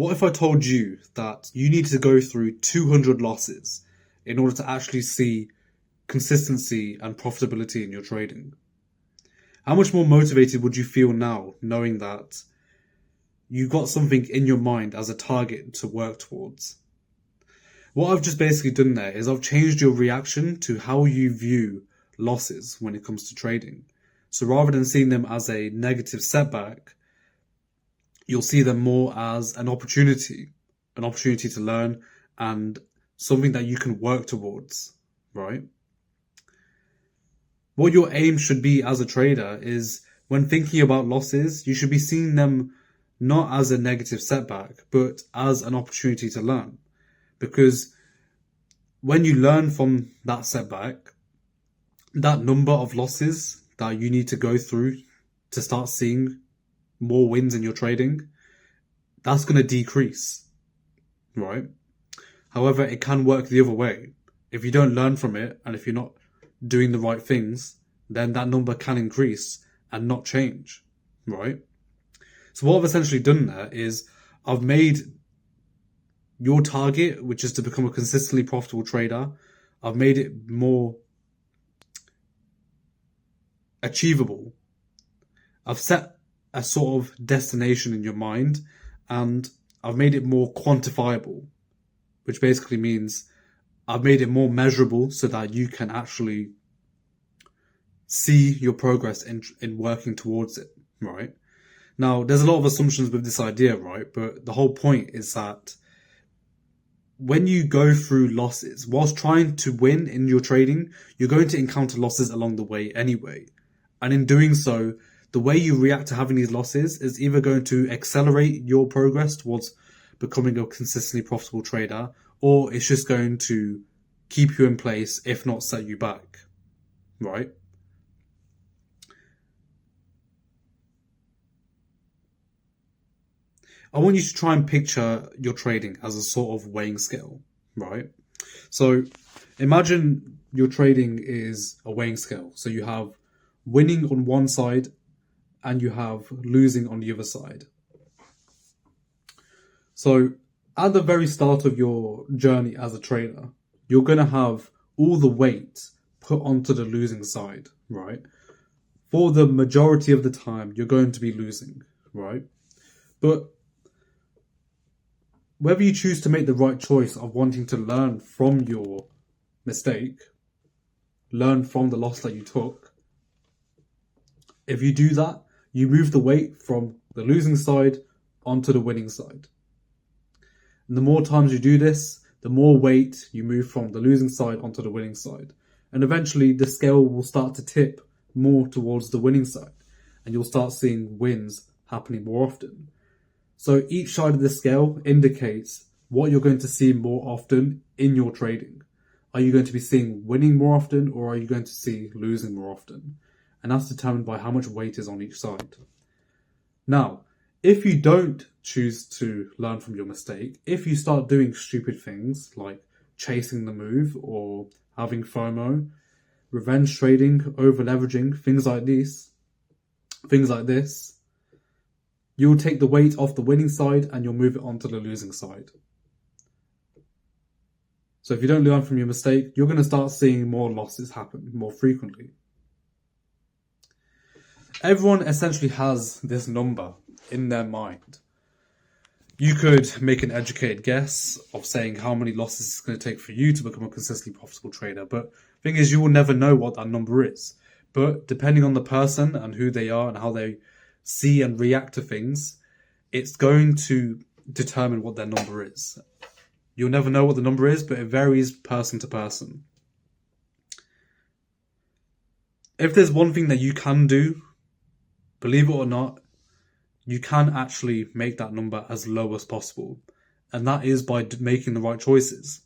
What if I told you that you need to go through 200 losses in order to actually see consistency and profitability in your trading? How much more motivated would you feel now knowing that you've got something in your mind as a target to work towards? What I've just basically done there is I've changed your reaction to how you view losses when it comes to trading. So rather than seeing them as a negative setback, you'll see them more as an opportunity to learn and something that you can work towards, right? What your aim should be as a trader is when thinking about losses, you should be seeing them not as a negative setback, but as an opportunity to learn. Because when you learn from that setback, that number of losses that you need to go through to start seeing more wins in your trading, that's going to decrease, right? However, it can work the other way. If you don't learn from it, and if you're not doing the right things, then that number can increase and not change, right? So what I've essentially done there is I've made your target, which is to become a consistently profitable trader, I've made it more achievable. I've set a sort of destination in your mind and I've made it more quantifiable, which basically means I've made it more measurable so that you can actually see your progress in working towards it, right? Now, there's a lot of assumptions with this idea, right? But the whole point is that when you go through losses, whilst trying to win in your trading, you're going to encounter losses along the way anyway. And in doing so, the way you react to having these losses is either going to accelerate your progress towards becoming a consistently profitable trader, or it's just going to keep you in place, if not set you back, right? I want you to try and picture your trading as a sort of weighing scale, right? So imagine your trading is a weighing scale. So you have winning on one side and you have losing on the other side. So at the very start of your journey as a trader, you're going to have all the weight put onto the losing side, right? For the majority of the time, you're going to be losing, right? But whether you choose to make the right choice of wanting to learn from your mistake, learn from the loss that you took, if you do that, you move the weight from the losing side onto the winning side. And the more times you do this, the more weight you move from the losing side onto the winning side. And eventually the scale will start to tip more towards the winning side. And you'll start seeing wins happening more often. So each side of the scale indicates what you're going to see more often in your trading. Are you going to be seeing winning more often, or are you going to see losing more often? And that's determined by how much weight is on each side. Now, if you don't choose to learn from your mistake, if you start doing stupid things like chasing the move or having FOMO, revenge trading, over leveraging, things like this, you'll take the weight off the winning side and you'll move it onto the losing side. So if you don't learn from your mistake, you're going to start seeing more losses happen more frequently. Everyone essentially has this number in their mind. You could make an educated guess of saying how many losses it's going to take for you to become a consistently profitable trader. But the thing is, you will never know what that number is. But depending on the person and who they are and how they see and react to things, it's going to determine what their number is. You'll never know what the number is, but it varies person to person. If there's one thing that you can do, believe it or not, you can actually make that number as low as possible. And that is by making the right choices,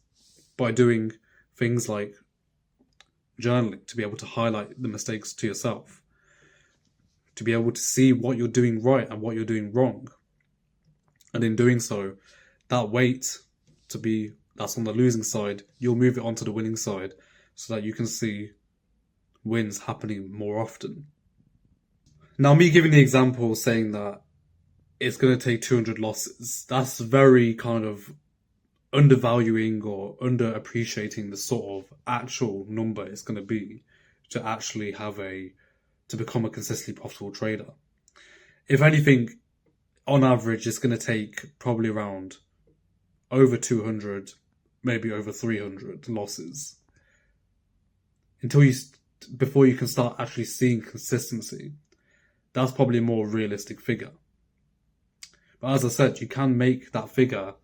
by doing things like journaling to be able to highlight the mistakes to yourself, to be able to see what you're doing right and what you're doing wrong. And in doing so, that weight that's on the losing side, you'll move it onto the winning side so that you can see wins happening more often. Now, me giving the example saying that it's going to take 200 losses. That's very kind of undervaluing or underappreciating the sort of actual number it's going to be to actually to become a consistently profitable trader. If anything, on average, it's going to take probably around over 200, maybe over 300 losses before you can start actually seeing consistency. That's probably a more realistic figure. But as I said, you can make that figure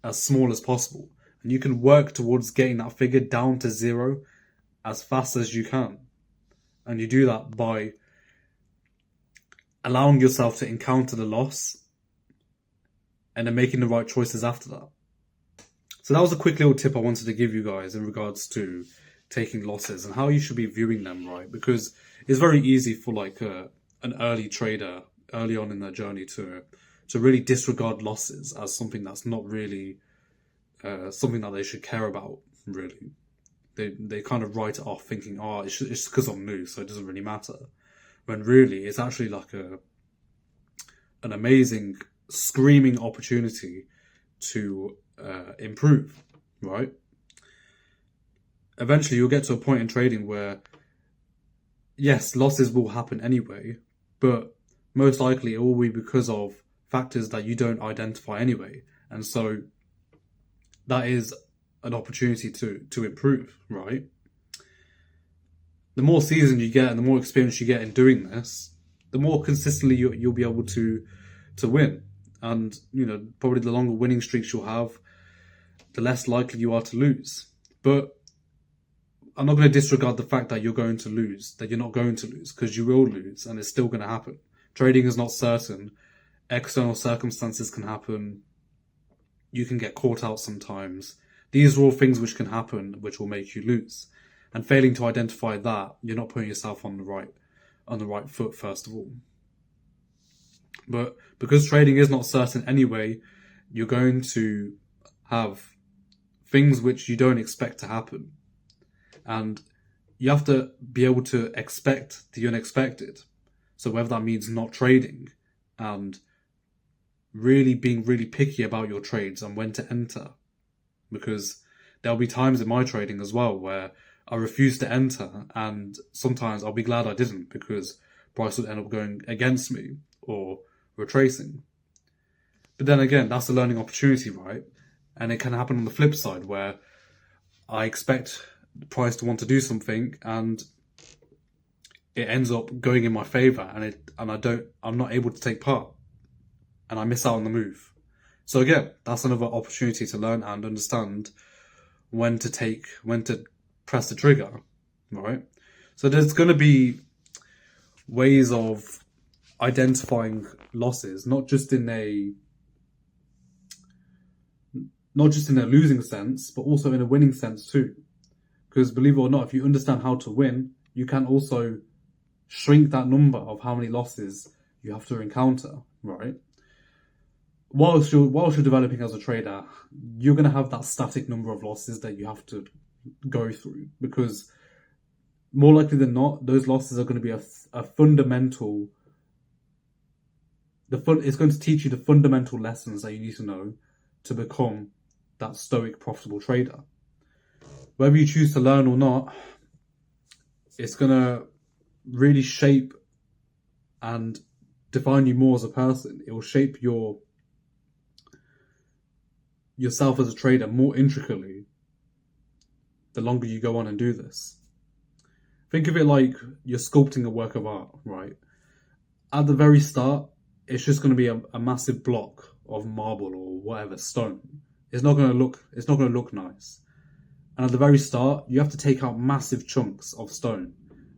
as small as possible, and you can work towards getting that figure down to zero as fast as you can. And you do that by allowing yourself to encounter the loss and then making the right choices after that. So that was a quick little tip I wanted to give you guys in regards to taking losses and how you should be viewing them, right? Because it's very easy for like an early trader early on in their journey to really disregard losses as something that's not really something that they should care about, really. They kind of write it off thinking, oh, it's just because I'm new, so it doesn't really matter. When really, it's actually like an amazing, screaming opportunity to improve, right? Eventually, you'll get to a point in trading where, yes, losses will happen anyway, but most likely it will be because of factors that you don't identify anyway. And so that is an opportunity to improve, right? The more seasoned you get and the more experience you get in doing this, the more consistently you'll be able to win. And, probably the longer winning streaks you'll have, the less likely you are to lose. But I'm not going to disregard the fact that you're going to lose, that you're not going to lose, because you will lose and it's still going to happen. Trading is not certain. External circumstances can happen. You can get caught out sometimes. These are all things which can happen, which will make you lose. And failing to identify that, you're not putting yourself on the right foot, first of all. But because trading is not certain anyway, you're going to have things which you don't expect to happen. And you have to be able to expect the unexpected. So whether that means not trading and really being really picky about your trades and when to enter. Because there'll be times in my trading as well where I refuse to enter, and sometimes I'll be glad I didn't because price would end up going against me or retracing. But then again, that's a learning opportunity, right? And it can happen on the flip side where I expect the price to want to do something and it ends up going in my favor and I'm not able to take part and I miss out on the move. So again, that's another opportunity to learn and understand when to press the trigger, right? So there's going to be ways of identifying losses, not just in a losing sense, but also in a winning sense too. Because believe it or not, if you understand how to win, you can also shrink that number of how many losses you have to encounter, right? Whilst you're developing as a trader, you're going to have that static number of losses that you have to go through, because more likely than not, those losses are going to be a fundamental. It's going to teach you the fundamental lessons that you need to know to become that stoic, profitable trader. Whether you choose to learn or not, it's going to really shape and define you more as a person. It will shape yourself as a trader more intricately the longer you go on and do this. Think of it like you're sculpting a work of art, right? At the very start, it's just going to be a massive block of marble or whatever, stone. It's not going to look nice. And at the very start, you have to take out massive chunks of stone.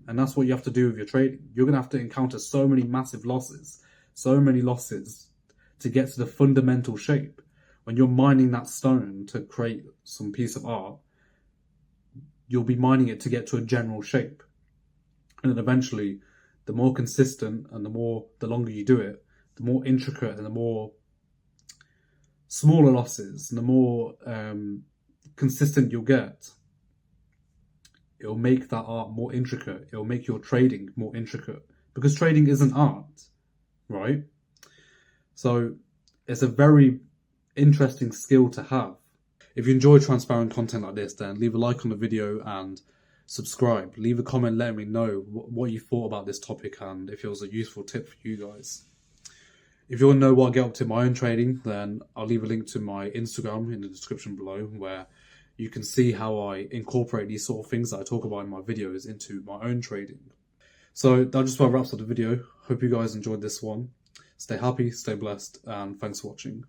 And that's what you have to do with your trading. You're going to have to encounter so many massive losses, to get to the fundamental shape. When you're mining that stone to create some piece of art, you'll be mining it to get to a general shape. And then eventually, the more consistent and the longer you do it, the more intricate and the more smaller losses and the more consistent you'll get. It'll make that art more intricate. It'll make your trading more intricate. Because trading is an art, right? So it's a very interesting skill to have. If you enjoy transparent content like this, then leave a like on the video and subscribe. Leave a comment letting me know what you thought about this topic and if it was a useful tip for you guys. If you want to know what I get up to in my own trading, then I'll leave a link to my Instagram in the description below, where you can see how I incorporate these sort of things that I talk about in my videos into my own trading. So that just about wraps up the video. Hope you guys enjoyed this one. Stay happy, stay blessed, and thanks for watching.